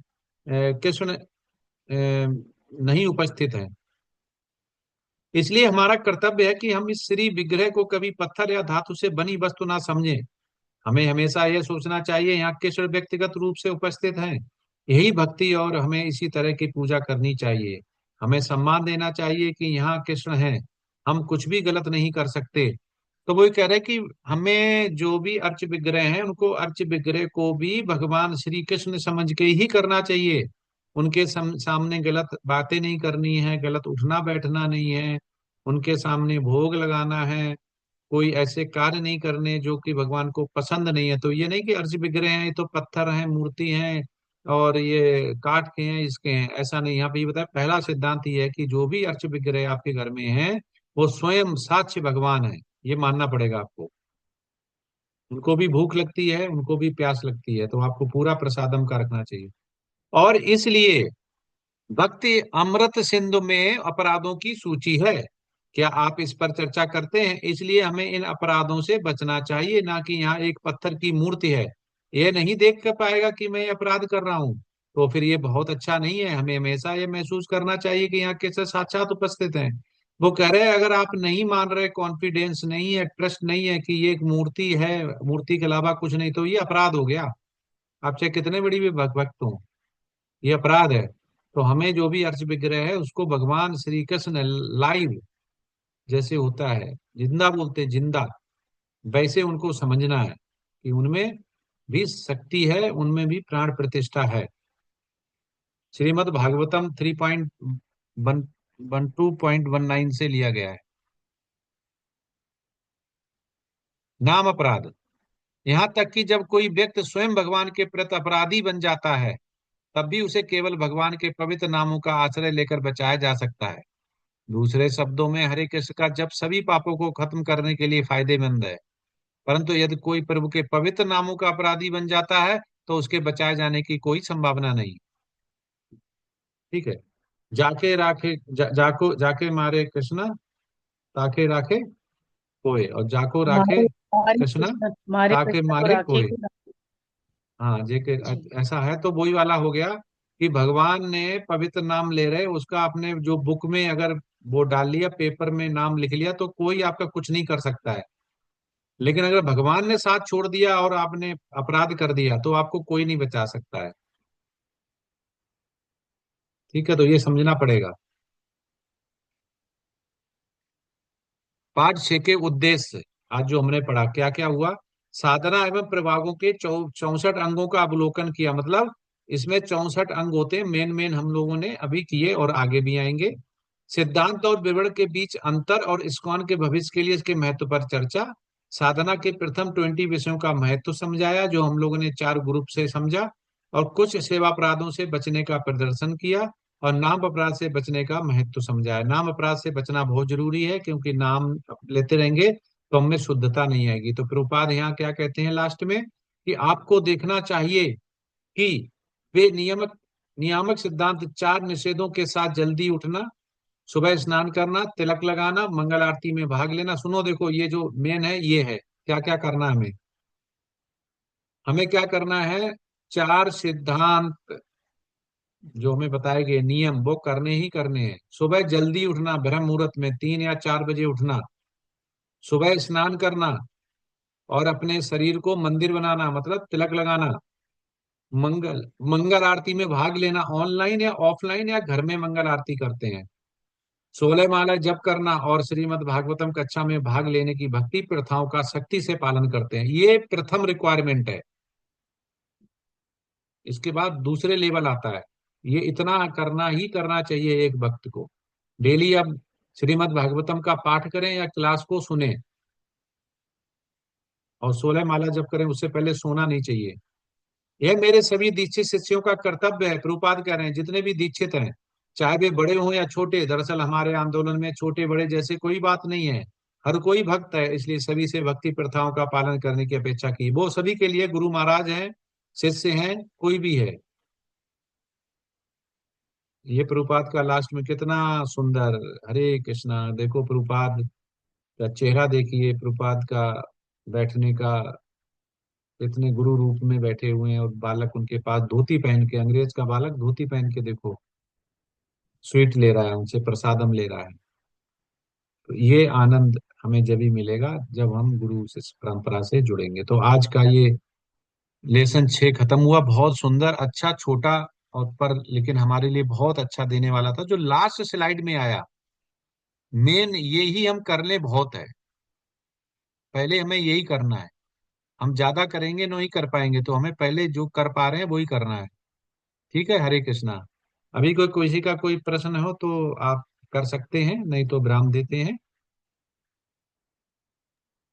कृष्ण नहीं उपस्थित है। इसलिए हमारा कर्तव्य है कि हम इस श्री विग्रह को कभी पत्थर या धातु से बनी वस्तु ना समझें। हमें हमेशा यह सोचना चाहिए यहाँ कृष्ण व्यक्तिगत रूप से उपस्थित हैं, यही भक्ति, और हमें इसी तरह की पूजा करनी चाहिए। हमें सम्मान देना चाहिए कि यहाँ कृष्ण हैं, हम कुछ भी गलत नहीं कर सकते। तो वो कह रहे हैं कि हमें जो भी अर्च विग्रह हैं, उनको अर्च विग्रह को भी भगवान श्री कृष्ण समझ के ही करना चाहिए। उनके सामने गलत बातें नहीं करनी है, गलत उठना बैठना नहीं है, उनके सामने भोग लगाना है, कोई ऐसे कार्य नहीं करने जो कि भगवान को पसंद नहीं है। तो ये नहीं कि अर्ज विग्रह हैं, ये तो पत्थर हैं, मूर्ति हैं, और ये काठ के हैं, इसके हैं, ऐसा नहीं। यहाँ पे ये बताया, पहला सिद्धांत ये है कि जो भी अर्च विग्रह आपके घर में है वो स्वयं साक्ष्य भगवान है, ये मानना पड़ेगा आपको। उनको भी भूख लगती है, उनको भी प्यास लगती है, तो आपको पूरा प्रसादम का रखना चाहिए। और इसलिए भक्ति अमृत सिंधु में अपराधों की सूची है। क्या आप इस पर चर्चा करते हैं? इसलिए हमें इन अपराधों से बचना चाहिए, ना कि यहाँ एक पत्थर की मूर्ति है, यह नहीं देख कर पाएगा कि मैं ये अपराध कर रहा हूँ। तो फिर ये बहुत अच्छा नहीं है। हमें हमेशा ये महसूस करना चाहिए कि यहाँ कैसे साक्षात उपस्थित हैं। वो कह रहे हैं अगर आप नहीं मान रहे, कॉन्फिडेंस नहीं है, ट्रस्ट नहीं है कि ये एक मूर्ति है, मूर्ति के अलावा कुछ नहीं, तो ये अपराध हो गया। आप चाहे कितने बड़ी भी भक्त हो, ये अपराध है। तो हमें जो भी अर्च विग्रह है उसको भगवान श्री कृष्ण लाइव जैसे होता है, जिंदा बोलते हैं जिंदा, वैसे उनको समझना है कि उनमें भी शक्ति है, उनमें भी प्राण प्रतिष्ठा है। श्रीमद् भागवतम 3.12.19 से लिया गया है। नाम अपराध, यहाँ तक कि जब कोई व्यक्ति स्वयं भगवान के प्रति अपराधी बन जाता है, तब भी उसे केवल भगवान के पवित्र नामों का आश्रय लेकर बचाया जा सकता है। दूसरे शब्दों में, हरे कृष्ण का जप सभी पापों को खत्म करने के लिए फायदेमंद है, परंतु यदि कोई प्रभु के पवित्र नामों का अपराधी बन जाता है तो उसके बचाए जाने की कोई संभावना नहीं। ठीक है। जाके राखे जाके मारे कृष्णा, ताके राखे कोय, और जाको राखे मारे मारे कृष्णा, कृष्ण मारे ताके कृष्ण को मारे राखे कोय। को हाँ जी। ऐसा है तो वही वाला हो गया कि भगवान ने पवित्र नाम ले रहे, उसका आपने जो बुक में अगर वो डाल लिया, पेपर में नाम लिख लिया, तो कोई आपका कुछ नहीं कर सकता है। लेकिन अगर भगवान ने साथ छोड़ दिया और आपने अपराध कर दिया तो आपको कोई नहीं बचा सकता है। ठीक है, तो ये समझना पड़ेगा। पाठ 6 के उद्देश्य आज जो हमने पढ़ा, क्या क्या हुआ। साधना एवं प्रभावों के 64 अंगों का अवलोकन किया, मतलब इसमें 64 अंग होते हैं। मेन मेन हम लोगों ने अभी किए और आगे भी आएंगे। सिद्धांत और विवरण के बीच अंतर और इस्कॉन के भविष्य के लिए इसके महत्व पर चर्चा। साधना के प्रथम 20 विषयों का महत्व समझाया, जो हम लोगों ने 4 ग्रुप से समझा, और कुछ सेवा अपराधों से बचने का प्रदर्शन किया, और नाम अपराध से बचने का महत्व समझाया। नाम अपराध से बचना बहुत जरूरी है, क्योंकि नाम लेते रहेंगे तो हमें शुद्धता नहीं आएगी। तो प्रभुपाद यहाँ क्या कहते हैं लास्ट में, कि आपको देखना चाहिए कि वे नियामक सिद्धांत 4 निषेधों के साथ जल्दी उठना, सुबह स्नान करना, तिलक लगाना, मंगल आरती में भाग लेना। सुनो देखो, ये जो मेन है ये है, क्या क्या करना है हमें। हमें क्या करना है, 4 सिद्धांत जो हमें बताए गए नियम, वो करने ही करने हैं। सुबह जल्दी उठना, ब्रह्म मुहूर्त में 3 या 4 बजे उठना, सुबह स्नान करना, और अपने शरीर को मंदिर बनाना, मतलब तिलक लगाना, मंगल मंगल आरती में भाग लेना, ऑनलाइन या ऑफलाइन या घर में मंगल आरती करते हैं, 16 माला जप करना, और श्रीमद् भागवतम कक्षा में भाग लेने की भक्ति प्रथाओं का सख्ती से पालन करते हैं। ये प्रथम रिक्वायरमेंट है। इसके बाद दूसरे लेवल आता है। ये इतना करना ही करना चाहिए एक भक्त को। डेली अब श्रीमद् भागवतम का पाठ करें या क्लास को सुने, और 16 माला जप करें, उससे पहले सोना नहीं चाहिए। यह मेरे सभी दीक्षित शिष्यों का कर्तव्य है। प्रभुपाद कह रहे हैं जितने भी दीक्षित हैं, चाहे वे बड़े हों या छोटे, दरअसल हमारे आंदोलन में छोटे बड़े जैसे कोई बात नहीं है, हर कोई भक्त है, इसलिए सभी से भक्ति प्रथाओं का पालन करने की अपेक्षा की। वो सभी के लिए गुरु महाराज हैं, शिष्य हैं, कोई भी है। ये प्रभुपाद का लास्ट में कितना सुंदर, हरे कृष्णा। देखो प्रभुपाद का चेहरा देखिए, प्रभुपाद का बैठने का, इतने गुरु रूप में बैठे हुए हैं, और बालक उनके पास धोती पहन के, अंग्रेज का बालक धोती पहन के देखो स्वीट ले रहा है, उनसे प्रसादम ले रहा है। तो ये आनंद हमें जब ही मिलेगा जब हम गुरु से परंपरा से जुड़ेंगे। तो आज का ये लेसन 6 खत्म हुआ, बहुत सुंदर, अच्छा, छोटा, और पर लेकिन हमारे लिए बहुत अच्छा देने वाला था। जो लास्ट स्लाइड में आया, मेन ये ही हम कर ले बहुत है। पहले हमें यही करना है। हम ज्यादा करेंगे नहीं कर पाएंगे, तो हमें पहले जो कर पा रहे हैं वही करना है। ठीक है, हरे कृष्णा। अभी कोई किसी का कोई प्रश्न हो तो आप कर सकते हैं, नहीं तो विराम देते हैं।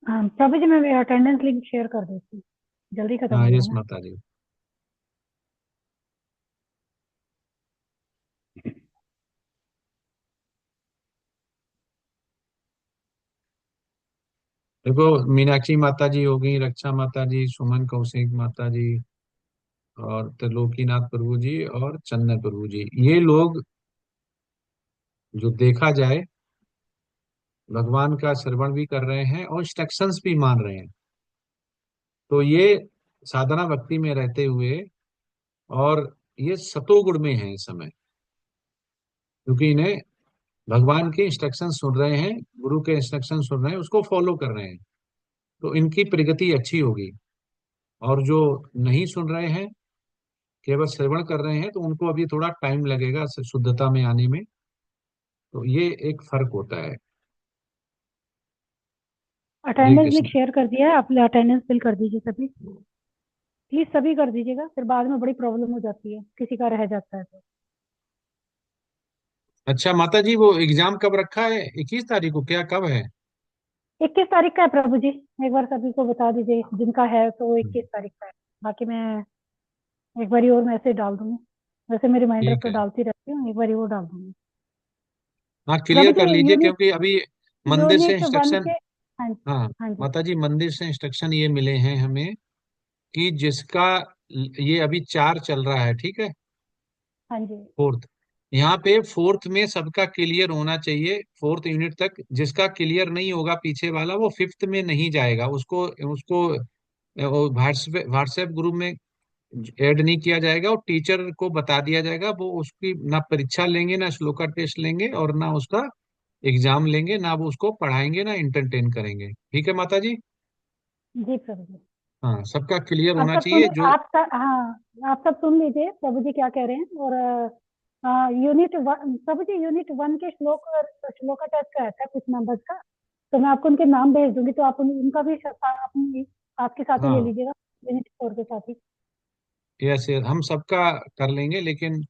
हाँ प्रभु जी, मैं अटेंडेंस लिंक शेयर कर देती हूँ, जल्दी खत्म हाँ, हो यस जाएगा। माता जी। देखो, मीनाक्षी माता जी हो गई, रक्षा माता जी, सुमन कौशिक माता जी, और त्रिलोकीनाथ प्रभु जी, और चंदन प्रभु जी, ये लोग जो देखा जाए भगवान का श्रवण भी कर रहे हैं और इंस्ट्रक्शंस भी मान रहे हैं। तो ये साधना भक्ति में रहते हुए और ये सतोगुण में है इस समय, क्योंकि इन्हें भगवान के इंस्ट्रक्शन सुन रहे हैं, गुरु के इंस्ट्रक्शन सुन रहे हैं, उसको फॉलो कर रहे हैं, तो इनकी प्रगति अच्छी होगी। और जो नहीं सुन रहे हैं, केवल श्रवण कर रहे हैं, तो उनको अभी थोड़ा टाइम लगेगा शुद्धता में आने में। तो ये एक फर्क होता है। हरे अटेंडेंस लिंक कृष्ण। शेयर कर दिया है, आप अटेंडेंस फिल कर दीजिए सभी, प्लीज सभी कर दीजिएगा, फिर बाद में बड़ी प्रॉब्लम हो जाती है, किसी का रह जाता है तो। अच्छा माता जी, वो एग्जाम कब रखा है? 21 तारीख को क्या, कब है? 21 तारीख का है प्रभु जी, एक बार सभी को बता दीजिए जिनका है, तो 21 तारीख का है। बाकी मैं एक बारी और मैसेज डाल दूंगी, वैसे मैं रिमाइंडर ठीक तो है। डालती रहती हूँ, एक बारी और डाल दूंगी। हाँ, प्रभु क्लियर जी कर लीजिए, यूनिट क्योंकि अभी मंदिर से यूनिट 1 इंस्ट्रक्शन। के, हाँ हाँ हाँ जी, माता जी, मंदिर से इंस्ट्रक्शन ये मिले हैं हमें कि जिसका, ये अभी 4 चल रहा है, ठीक है, हाँ जी, फोर्थ, यहाँ पे फोर्थ में सबका क्लियर होना चाहिए, फोर्थ यूनिट तक। जिसका क्लियर नहीं होगा पीछे वाला, वो फिफ्थ में नहीं जाएगा, उसको उसको व्हाट्सएप ग्रुप में ऐड नहीं किया जाएगा, और टीचर को बता दिया जाएगा। वो उसकी ना परीक्षा लेंगे, ना श्लोका टेस्ट लेंगे, और ना उसका एग्जाम लेंगे, ना वो उसको पढ़ाएंगे, ना इंटरटेन करेंगे। ठीक है माता जी? जी प्रभु जी। हाँ, सबका क्लियर आप होना सब चाहिए सुन, जो। हाँ आप सब सुन लीजिए प्रभु जी क्या कह रहे हैं। और यूनिट 1, प्रभु जी यूनिट 1 के श्लोका टेस्ट रहता है कुछ मेंबर्स का, तो मैं आपको उनके नाम भेज दूंगी, तो आप उनका भी अपनी आपके साथ ही ले हाँ, लीजिएगा, यूनिट 4 के साथ ही। यस, हम सबका कर लेंगे, लेकिन